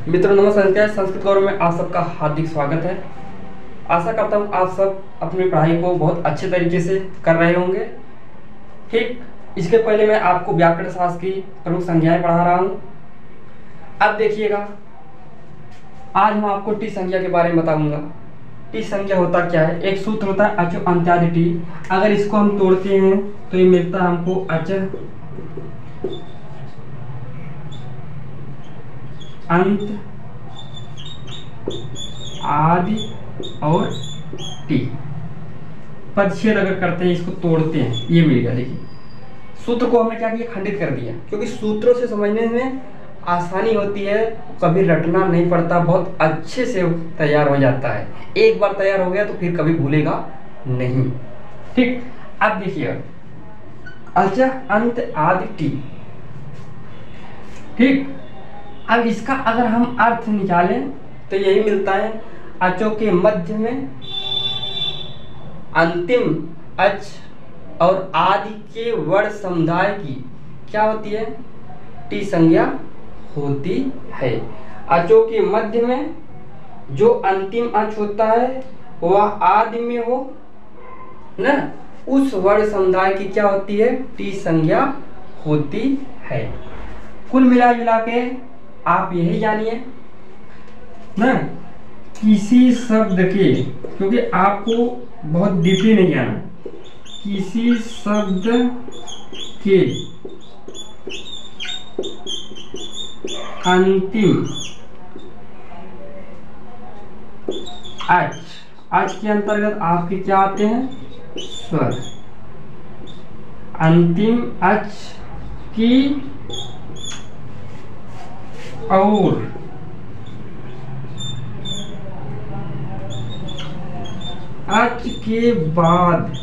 मित्रों नमस्कार, संस्कृत गौरव में आप सबका हार्दिक स्वागत है। आशा करता हूँ आप सब अपनी पढ़ाई को बहुत अच्छे तरीके से कर रहे होंगे। ठीक, इसके पहले मैं आपको व्याकरण शास्त्र की प्रमुख संज्ञाएं पढ़ा रहा हूँ। अब देखिएगा, आज हम आपको टी संज्ञा के बारे में बताऊंगा। टी संज्ञा होता क्या है? एक सूत्र होता है अच अंत्यादि टी। अगर इसको हम तोड़ते हैं तो ये मिलता है हमको अच अंत आदि और टी। पदच्छेद अगर करते हैं, इसको तोड़ते हैं, ये मिलेगा। देखिए, सूत्र को हमने क्या किया, खंडित कर दिया, क्योंकि सूत्रों से समझने में आसानी होती है, कभी रटना नहीं पड़ता, बहुत अच्छे से तैयार हो जाता है। एक बार तैयार हो गया तो फिर कभी भूलेगा नहीं। ठीक, अब देखिए अच अंत आदि टी। ठीक, अब इसका अगर हम अर्थ निकालें तो यही मिलता है, अचों के मध्य में अंतिम अच और आदि के वर्ण समुदाय की क्या होती है? टी संज्ञा होती है। अचों के मध्य में जो अंतिम अच होता है वह आदि में हो ना, उस वर्ण समुदाय की क्या होती है? टी संज्ञा होती है। कुल मिला जुला के आप यही जानिए ना, किसी शब्द के, क्योंकि आपको बहुत डीपली नहीं जाना, किसी शब्द के अंतिम अच के अंतर्गत आपके क्या आते हैं? स्वर। अंतिम अच की और अच के बाद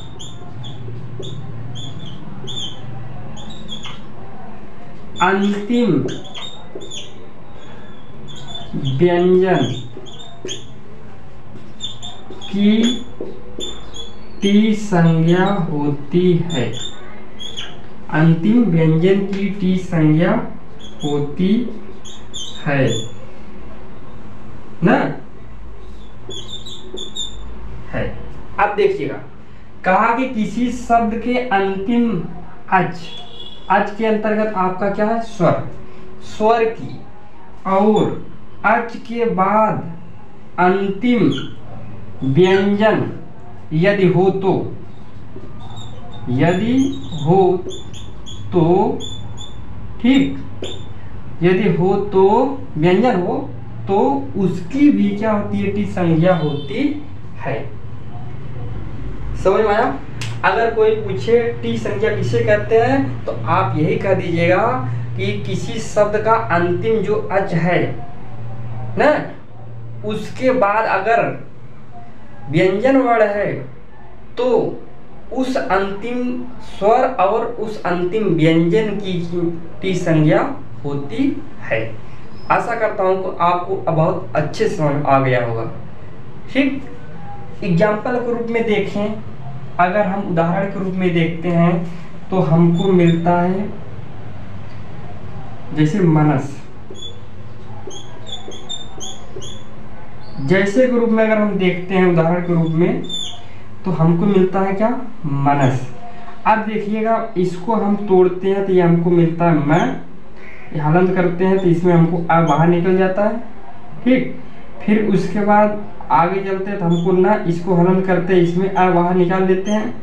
अंतिम व्यंजन की टी संज्ञा होती है। अंतिम व्यंजन की टी संज्ञा होती है ना, है। अब देखिएगा, कहा कि किसी शब्द के अंतिम अच के अंतर्गत आपका क्या है? स्वर। स्वर की और अच के बाद अंतिम व्यंजन यदि हो तो ठीक, यदि हो तो व्यंजन हो तो उसकी भी क्या होती है? टी संज्ञा होती है। समझ में आया? अगर कोई पूछे टी संज्ञा किसे कहते हैं तो आप यही कह दीजिएगा कि किसी शब्द का अंतिम जो अच है ना, उसके बाद अगर व्यंजन वर्ण है तो उस अंतिम स्वर और उस अंतिम व्यंजन की टी संज्ञा होती है। आशा करता हूं कि आपको बहुत अच्छे से समझ आ गया होगा। ठीक, एग्जाम्पल के रूप में देखें, अगर हम उदाहरण के रूप में देखते हैं तो हमको मिलता है जैसे मनस। जैसे के रूप में अगर हम देखते हैं उदाहरण के रूप में तो हमको मिलता है क्या? मनस। अब देखिएगा, इसको हम तोड़ते हैं तो ये हमको मिलता है मैं। हलन करते हैं तो इसमें हमको आ बाहर निकल जाता है। ठीक, फिर उसके बाद आगे चलते हैं तो हमको ना, इसको हलन करते हैं, इसमें आ बाहर निकाल देते हैं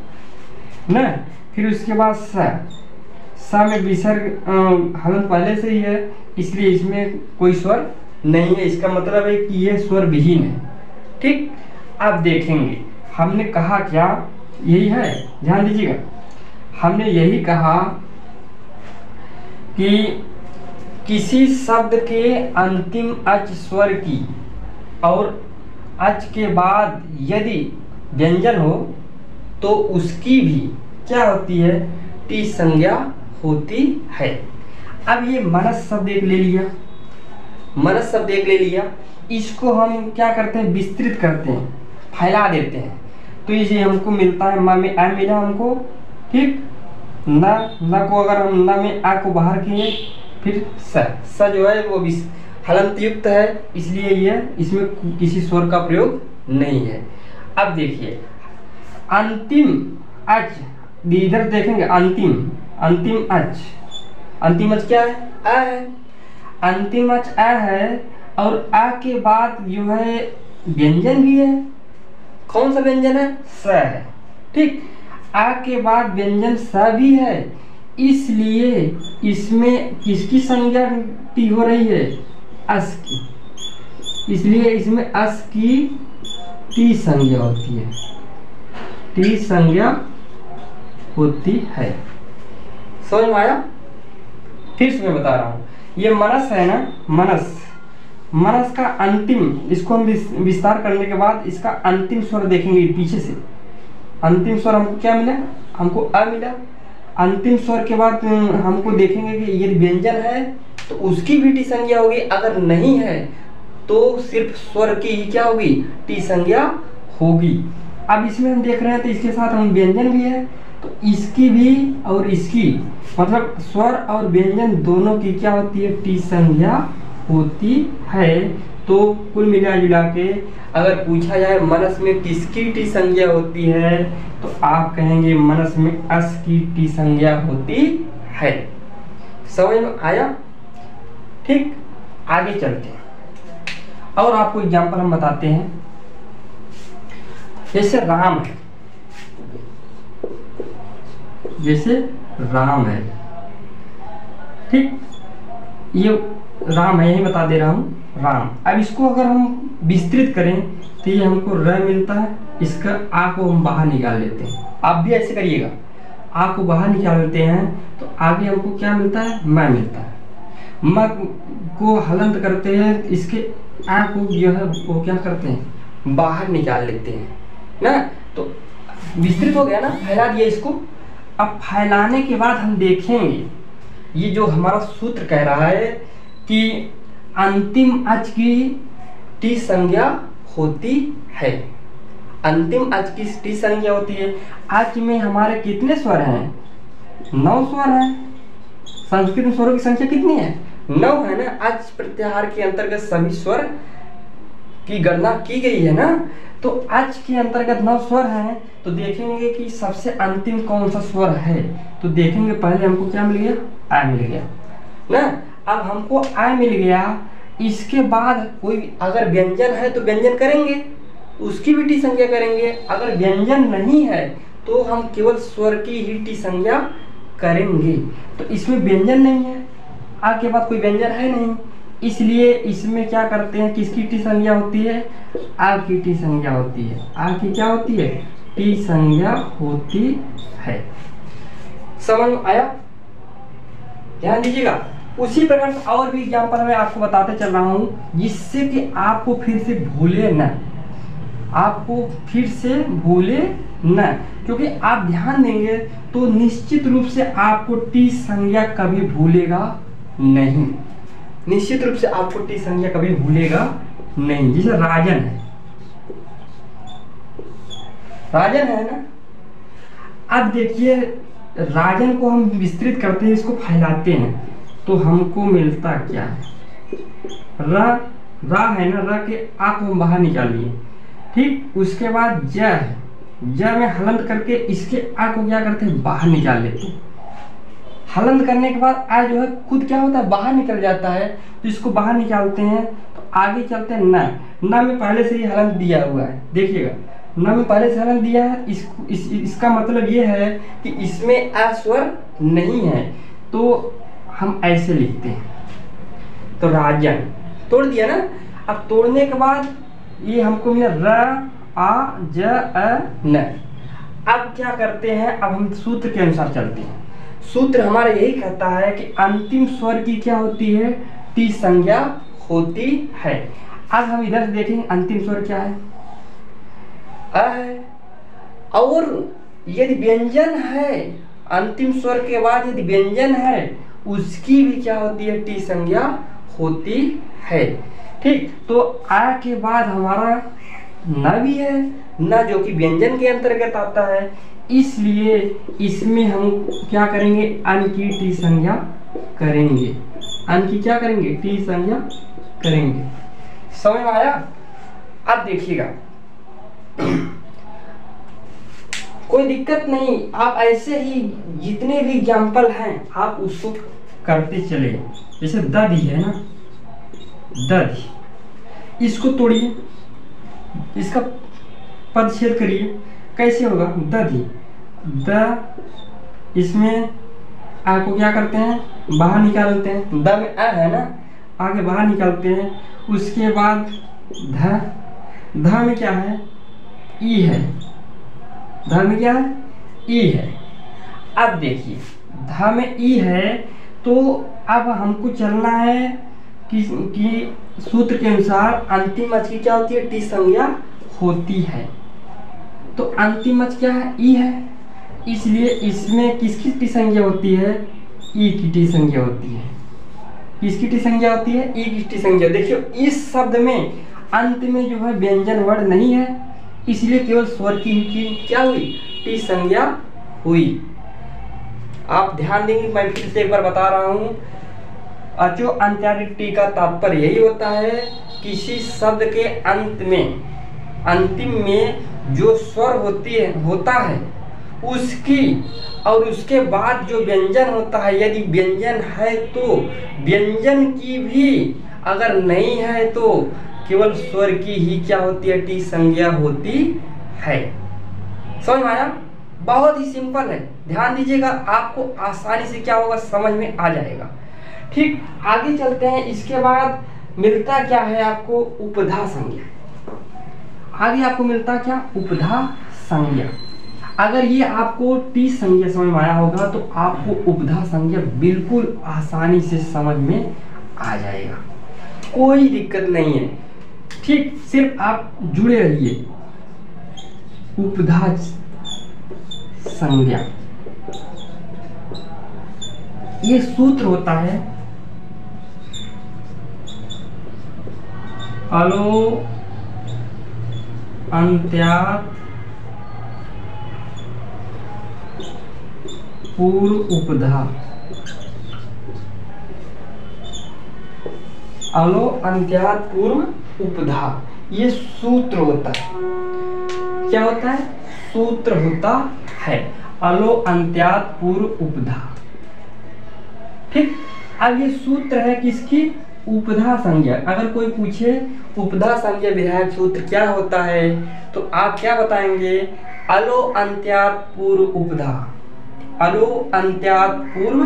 ना। फिर उसके बाद सा में विसर्ग हलन पहले से ही है, इसलिए इसमें कोई स्वर नहीं है। इसका मतलब है कि ये स्वर विहीन है। ठीक, अब देखेंगे हमने कहा क्या, यही है, ध्यान दीजिएगा। हमने यही कहा कि किसी शब्द के अंतिम अच स्वर की और अच के बाद यदि व्यंजन हो तो उसकी भी क्या होती है? टी संज्ञा होती है। अब ये मनस शब्द एक ले लिया, मनस शब्द एक ले लिया, इसको हम क्या करते हैं? विस्तृत करते हैं, फैला देते हैं। तो ये हमको मिलता है म में आ मिला हमको। ठीक, न को अगर हम न में आ को बाहर किए, फिर स जो है वो हलंत युक्त है, इसलिए यह इसमें किसी स्वर का प्रयोग नहीं है। अब देखिए अंतिम अच, इधर देखेंगे अंतिम अच क्या है? अ है। अंतिम अच अ है और अ के बाद जो है व्यंजन भी है। कौन सा व्यंजन है? स है। ठीक, आ के बाद व्यंजन स भी है, इसलिए इसमें किसकी संज्ञा टी हो रही है? अस की। इसलिए इसमें अस की टी संज्ञा होती है, टी संज्ञा होती है। समझ में आया? फिर से मैं बता रहा हूं, ये मनस है ना, मनस का अंतिम, इसको हम विस्तार करने के बाद इसका अंतिम स्वर देखेंगे पीछे से। अंतिम स्वर हमको क्या मिला? हमको अ मिला। अंतिम स्वर के बाद हमको देखेंगे कि यदि व्यंजन है तो उसकी भी टी संज्ञा होगी, अगर नहीं है तो सिर्फ स्वर की ही क्या होगी? टी संज्ञा होगी। अब इसमें हम देख रहे हैं तो इसके साथ हम व्यंजन भी है, तो इसकी भी और इसकी, मतलब स्वर और व्यंजन दोनों की क्या होती है? टी संज्ञा होती है। तो कुल मिला जुला के अगर पूछा जाए मनस में किसकी टी संज्ञा होती है, तो आप कहेंगे मनस में अस की टी संज्ञा होती है। समझ में आया? ठीक, आगे चलते हैं और आपको एग्जांपल हम बताते हैं। जैसे राम है, जैसे राम है, ठीक, ये राम है, यही बता दे रहा हूँ राम। अब इसको अगर हम विस्तृत करें तो ये हमको र मिलता है, इसका आ को हम बाहर निकाल लेते हैं। आप भी ऐसे करिएगा, आ को बाहर निकाल लेते हैं तो आगे हमको क्या मिलता है? म मिलता है। म को हलंत करते हैं, इसके आ को जो है वो क्या करते हैं? बाहर निकाल लेते हैं ना। तो विस्तृत हो गया ना, फैला दिया इसको। अब फैलाने के बाद हम देखेंगे, ये जो हमारा सूत्र कह रहा है कि अंतिम अच की टी संज्ञा होती है। अंतिम अच की टी संज्ञा होती है। अच में हमारे कितने स्वर हैं? 9 स्वर हैं। संस्कृत में स्वरों की संख्या कितनी है? 9 है ना। अच प्रत्याहार के अंतर्गत सभी स्वर की गणना की गई है ना। तो अच के अंतर्गत 9 स्वर हैं, तो देखेंगे कि सबसे अंतिम कौन सा स्वर है। तो देखेंगे पहले हमको क्या मिल गया? आ मिल गया ना। अब हमको आ मिल गया, इसके बाद कोई अगर व्यंजन है तो व्यंजन करेंगे, उसकी भी टी संज्ञा करेंगे। अगर व्यंजन नहीं है तो हम केवल स्वर की ही टी संज्ञा करेंगे। तो इसमें व्यंजन नहीं है, आ के बाद कोई व्यंजन है नहीं, इसलिए इसमें क्या करते हैं? किसकी टी संज्ञा होती है? आ की टी संज्ञा होती है। आ की क्या होती है? टी संज्ञा होती है। समझ में आया? ध्यान दीजिएगा। उसी प्रकार से और भी एग्जाम्पल मैं आपको बताते चल रहा हूँ, जिससे कि आपको फिर से भूले न, आपको फिर से भूले न। क्योंकि आप ध्यान देंगे तो निश्चित रूप से आपको टी संज्ञा कभी भूलेगा नहीं। निश्चित रूप से आपको टी संज्ञा कभी भूलेगा नहीं। जैसे राजन है, राजन है ना। अब देखिए राजन को हम विस्तृत करते हैं, इसको फैलाते हैं तो हमको मिलता क्या है? रा है ना, रा के आ को हम बाहर निकालिए। ठीक, उसके बाद ज है, ज में हलंत करके इसके आ को क्या करते हैं? बाहर निकाल लेते हैं। हलंत करने के बाद आ जो है खुद क्या होता है? बाहर निकल जाता है, तो इसको बाहर निकालते हैं। तो आगे चलते हैं न में पहले से ही हलंत दिया हुआ है, देखिएगा न में पहले से हलंत दिया है। इसका मतलब ये है कि इसमें आ स्वर नहीं है, तो हम ऐसे लिखते हैं। तो राजन तोड़ दिया ना। अब तोड़ने के बाद ये हमको मिला र आ ज अ न। अब क्या करते हैं? अब हम सूत्र के अनुसार चलते हैं। सूत्र हमारा यही कहता है कि अंतिम स्वर की क्या होती है? टी संज्ञा होती है। अब हम इधर से देखेंगे अंतिम स्वर क्या है? अ है। और यदि व्यंजन है, अंतिम स्वर के बाद यदि व्यंजन है, उसकी भी क्या होती है? टी संज्ञा होती है। ठीक, तो आ के बाद हमारा न भी है, न जो कि व्यंजन के अंतर्गत आता है, इसलिए इसमें हम क्या करेंगे? अन की टी संज्ञा करेंगे। अन की क्या करेंगे? टी संज्ञा करेंगे। समझ में आया? अब देखिएगा, कोई दिक्कत नहीं, आप ऐसे ही जितने भी एग्जाम्पल हैं आप उसको करते चले। जैसे दधी है ना, दधी, इसको तोड़िए, इसका पदच्छेद करिए, कैसे होगा? दधी, द, इसमें आ को क्या करते हैं? बाहर निकालते हैं, द में आ है ना, आगे बाहर निकालते हैं। उसके बाद ध, ध में क्या है? ई है, ध में क्या है? ई है। अब देखिए, ध में ई है, तो अब हमको चलना है कि सूत्र के अनुसार अंतिम अच की क्या होती है? टी संज्ञा होती है। तो अंतिम अच क्या है? ई है, इसलिए इसमें किसकी टी संज्ञा होती है? ई की टी संज्ञा होती है। किसकी टी संज्ञा होती है? ई की टी संज्ञा। देखियो, इस शब्द में अंत में जो है व्यंजन वर्ण नहीं है, इसलिए केवल स्वर की क्या हुई? टी संज्ञा हुई। आप ध्यान देंगे, मैं फिर से एक बार बता रहा हूं, अचो अंत्यादि टी का तात्पर्य यही होता है, किसी शब्द के अंत में, अंतिम में जो स्वर होता है उसकी, और उसके बाद जो व्यंजन होता है, यदि व्यंजन है तो व्यंजन की भी, अगर नहीं है तो केवल स्वर की ही क्या होती है? टी संज्ञा होती है। समझ में आया? बहुत ही सिंपल है, ध्यान दीजिएगा, आपको आसानी से क्या होगा? समझ में आ जाएगा। ठीक, आगे चलते हैं। इसके बाद मिलता क्या है आपको? उपधा संज्ञा। आगे आपको मिलता क्या? उपधा संज्ञा। अगर ये आपको टी संज्ञा समझ में आया होगा तो आपको उपधा संज्ञा बिल्कुल आसानी से समझ में आ जाएगा, कोई दिक्कत नहीं है। ठीक, सिर्फ आप जुड़े रहिए। उपधा संज्ञा, ये सूत्र होता है अलो अंत्यात पूर्व उपधा। अलो अंत्यात पूर्व उपधा, ये सूत्र होता है। क्या होता है? सूत्र होता है अलो अंत्यात पूर्व उपधा। ठीक, अब ये सूत्र है किसकी? उपधा संज्ञा। अगर कोई पूछे उपधा संज्ञा विधायक सूत्र क्या होता है, तो आप क्या बताएंगे? अलो अंत्यात पूर्व उपधा, अलो अंत्यात पूर्व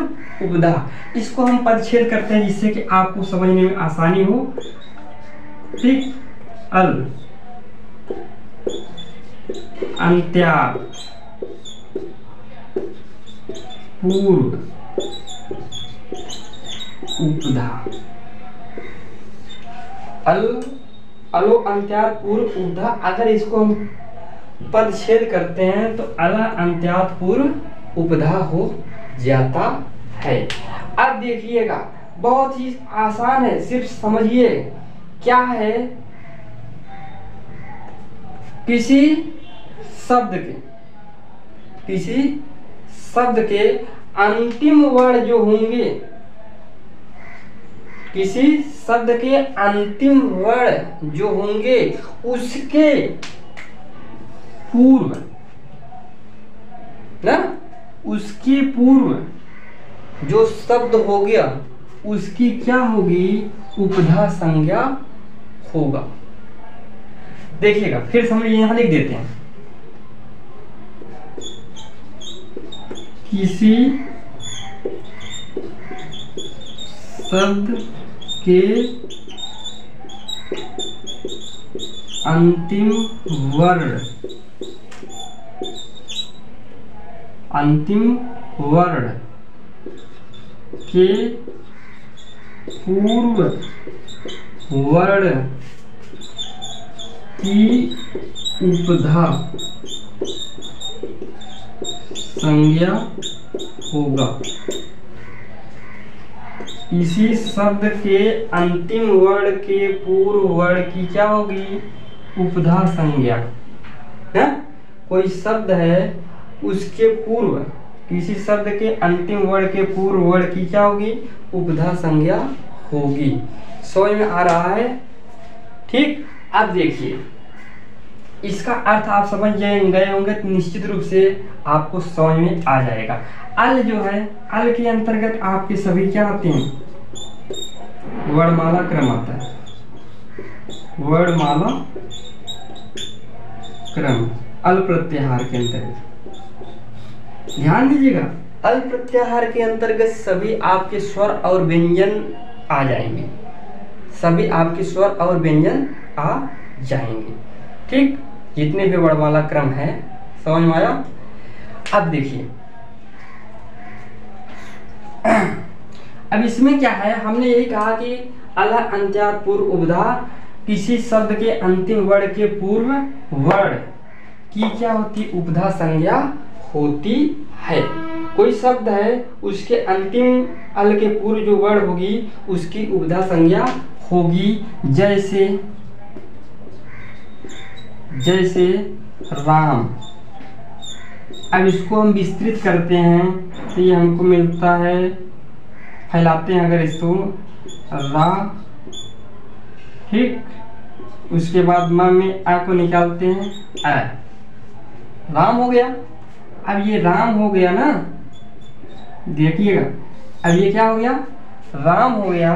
उपधा। इसको हम पदच्छेद करते हैं जिससे कि आपको समझने में आसानी हो। ठीक, अल अंत्यात पूर्व उपधा, अलो अंत्यात पूर्व उपधा। अगर इसको हम पदच्छेद करते हैं तो अल अंत्यात पूर्व उपधा हो जाता है। अब देखिएगा, बहुत ही आसान है, सिर्फ समझिए क्या है। किसी शब्द के अंतिम वर्ण जो होंगे, किसी शब्द के अंतिम वर्ण जो होंगे उसके पूर्व ना, उसके पूर्व जो शब्द हो गया उसकी क्या होगी? उपधा संज्ञा होगा। देखिएगा, फिर समझिए, यहां लिख देते हैं। किसी शब्द के अंतिम वर्ण के पूर्व वर्ण की उपधा संज्ञा होगा। इसी शब्द के अंतिम वर्ण के पूर्व वर्ण की क्या होगी? उपधा संज्ञा। है, कोई शब्द है उसके पूर्व, किसी शब्द के अंतिम वर्ण के पूर्व वर्ण की क्या होगी? उपधा संज्ञा होगी। समझ में आ रहा है? ठीक। अब देखिए इसका अर्थ आप समझ गए होंगे तो निश्चित रूप से आपको समझ में आ जाएगा। अल जो है, अल के अंतर्गत आपके सभी क्या आते हैं? वर्णमाला क्रम आता है, वर्णमाला क्रम अल प्रत्याहार के अंतर्गत। ध्यान दीजिएगा, अल प्रत्याहार के अंतर्गत सभी आपके स्वर और व्यंजन आ जाएंगे, सभी आपके स्वर और व्यंजन आ जाएंगे। ठीक, जितने भी वर्णमाला क्रम है, समझ में आया? अब देखिए अब इसमें क्या है, हमने यही कहा कि अल अंत्यात् पूर्व उपधा किसी शब्द के अंतिम वर्ण के पूर्व वर्ण की क्या होती? उपधा संज्ञा होती है। कोई शब्द है उसके अंतिम अल के पूर्व जो वर्ण होगी उसकी उपधा संज्ञा होगी। जैसे जैसे राम। अब इसको हम विस्तृत करते हैं तो ये हमको मिलता है, फैलाते हैं अगर इसको, रा। ठीक, उसके बाद म में आ को निकालते हैं, आ, राम हो गया। अब ये राम हो गया ना, देखिएगा अब ये क्या हो गया? राम हो गया।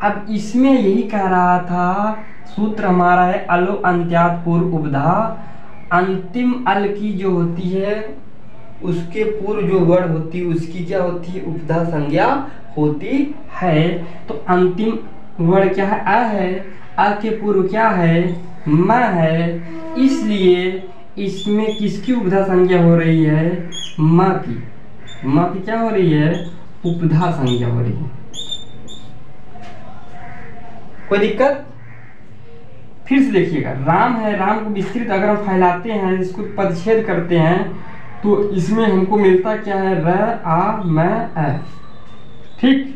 अब इसमें यही कह रहा था, सूत्र हमारा है अलो अंत्यात् पूर्व उपधा, अंतिम अल की जो होती है उसके पूर्व जो वर्ण होती है उसकी क्या होती है? उपधा संज्ञा होती है। तो अंतिम वर्ण क्या है? आ है। आ के पूर्व क्या है? म है। इसलिए इसमें किसकी उपधा संज्ञा हो रही है? म की। म की क्या हो रही है? उपधा संज्ञा हो रही है। कोई दिक्कत? फिर से देखिएगा, राम है, राम को विस्तृत अगर हम फैलाते हैं, इसको पदच्छेद करते हैं तो इसमें हमको मिलता क्या है? र, आ, म, अ। ठीक,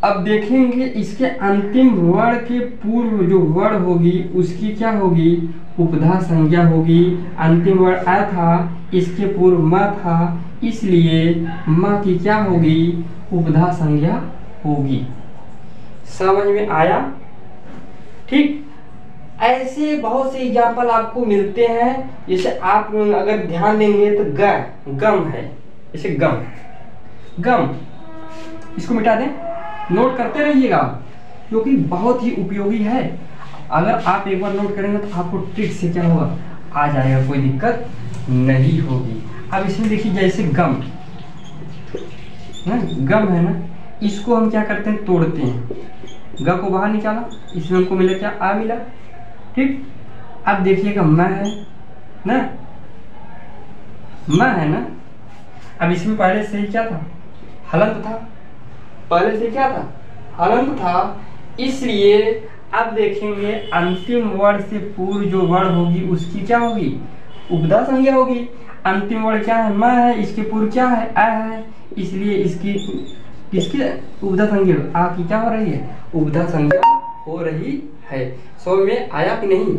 अब देखेंगे इसके अंतिम वर्ण के पूर्व जो वर्ण होगी उसकी क्या होगी? उपधा संज्ञा होगी। अंतिम वर्ण अ था, इसके पूर्व म था, इसलिए म की क्या होगी? उपधा संज्ञा होगी। समझ में आया? ठीक, ऐसे बहुत से एग्जाम्पल आपको मिलते हैं। जैसे आप अगर ध्यान देंगे तो गम है, जैसे गम, गम, इसको मिटा दें, नोट करते रहिएगा क्योंकि बहुत ही उपयोगी है। अगर आप एक बार नोट करेंगे तो आपको ट्रिक से क्या होगा? आ जाएगा, कोई दिक्कत नहीं होगी। अब इसमें देखिए जैसे गम है, गम है ना, इसको हम क्या करते हैं? तोड़ते हैं। ग को बाहर निकाला, इसमें हमको मिला क्या? आ मिला। ठीक, अब देखिएगा म है ना, म है ना। अब इसमें पहले से ही क्या था? हलंत था। पहले से क्या था? हलंत था। इसलिए अब देखेंगे अंतिम वर्ण से पूर्व जो वर्ण होगी उसकी क्या होगी? उपधा संज्ञा होगी। अंतिम वर्ण क्या है? म है, इसके पूर्व क्या है? अ है, इसलिए इसकी किसकी उपधा संज्ञा? आ की क्या हो रही है? उपधा संज्ञा हो रही है। समझ में आया कि नहीं?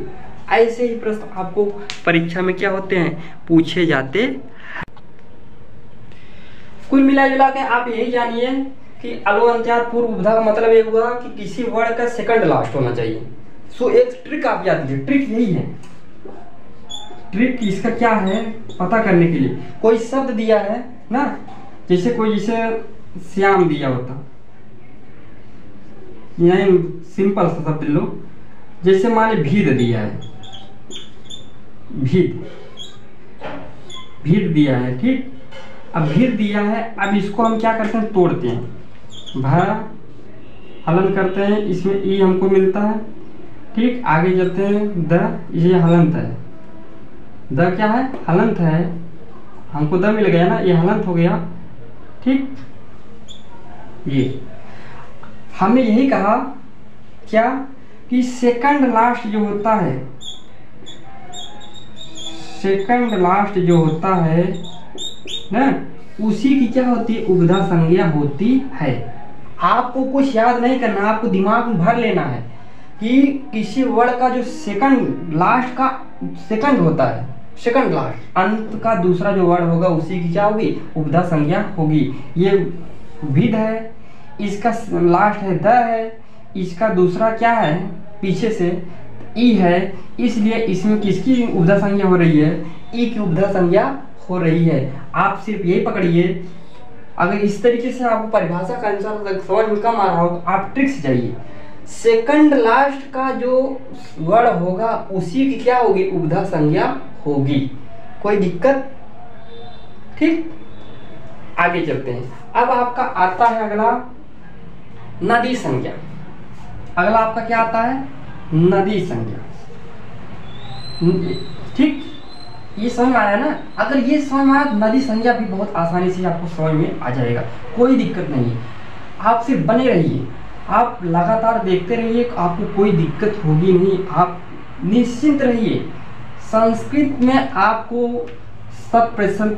ऐसे ही प्रश्न आपको परीक्षा में क्या होते हैं? पूछे जाते हैं। कुल मिला जुला के आप यही जानिए कि अलो अंत्यात् पूर्व उपधा का मतलब ये हुआ कि किसी वर्ड का सेकंड लास्ट होना चाहिए। सो एक ट्रिक आप याद कीजिए, ट्रिक यही है। ट्रिक इसका क्या है पता करने के लिए, कोई शब्द दिया है ना, जैसे कोई जैसे श्याम दिया होता, यही सिंपल सा शब्द लो, जैसे मान ली भीड़ दिया है, भीड़, भीड़ दिया है। ठीक, अब भीड़ दिया है, अब इसको हम क्या करते हैं? तोड़ते हैं, भा हलन करते हैं, इसमें ई हमको मिलता है। ठीक, आगे चलते हैं, द, ये हलंत है, द क्या है? हलंत है, हमको द मिल गया ना, ये हलंत हो गया। ठीक, ये हमने यही कहा क्या कि सेकंड लास्ट जो होता है, सेकंड लास्ट जो होता है ना, उसी की क्या होती है? उपधा संज्ञा होती है। आपको कुछ याद नहीं करना, आपको दिमाग में भर लेना है कि किसी वर्ड का जो सेकंड लास्ट का सेकंड होता है, सेकंड लास्ट अंत का दूसरा जो वर्ड होगा उसी की क्या होगी? उपधा संज्ञा होगी। ये विध है, इसका लास्ट है द है, इसका दूसरा क्या है पीछे से ई है, इसलिए इसमें किसकी उपधा संज्ञा हो रही है, ई की उपधा संज्ञा हो रही है। आप सिर्फ यही पकड़िए, अगर इस तरीके से आपको परिभाषा का अनुसार समझ में कम आ रहा हो तो आप ट्रिक से जाइए। सेकंड लास्ट का जो वर्ड होगा उसी की क्या होगी, उपधा संज्ञा होगी। कोई दिक्कत? ठीक, आगे चलते हैं। अब आपका आता है अगला नदी संज्ञा। अगला आपका क्या आता है, नदी संज्ञा। ठीक, ये समझ में आया ना? अगर ये समझ में आया तो नदी संज्ञा भी बहुत आसानी से आपको समझ में आ जाएगा, कोई दिक्कत नहीं है। आप सिर्फ बने रहिए, आप लगातार देखते रहिए, आपको कोई दिक्कत होगी नहीं, आप निश्चिंत रहिए। संस्कृत में आपको 100%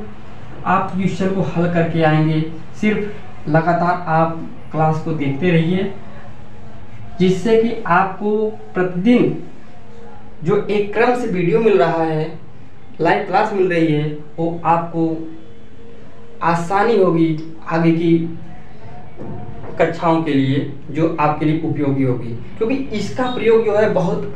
आप क्वेश्चन को हल करके आएंगे। सिर्फ लगातार आप क्लास को देखते रहिए, जिससे कि आपको प्रतिदिन जो एक क्रम से वीडियो मिल रहा है, लाइव क्लास मिल रही है, वो आपको आसानी होगी आगे की कक्षाओं के लिए, जो आपके लिए उपयोगी होगी। क्योंकि इसका प्रयोग जो है बहुत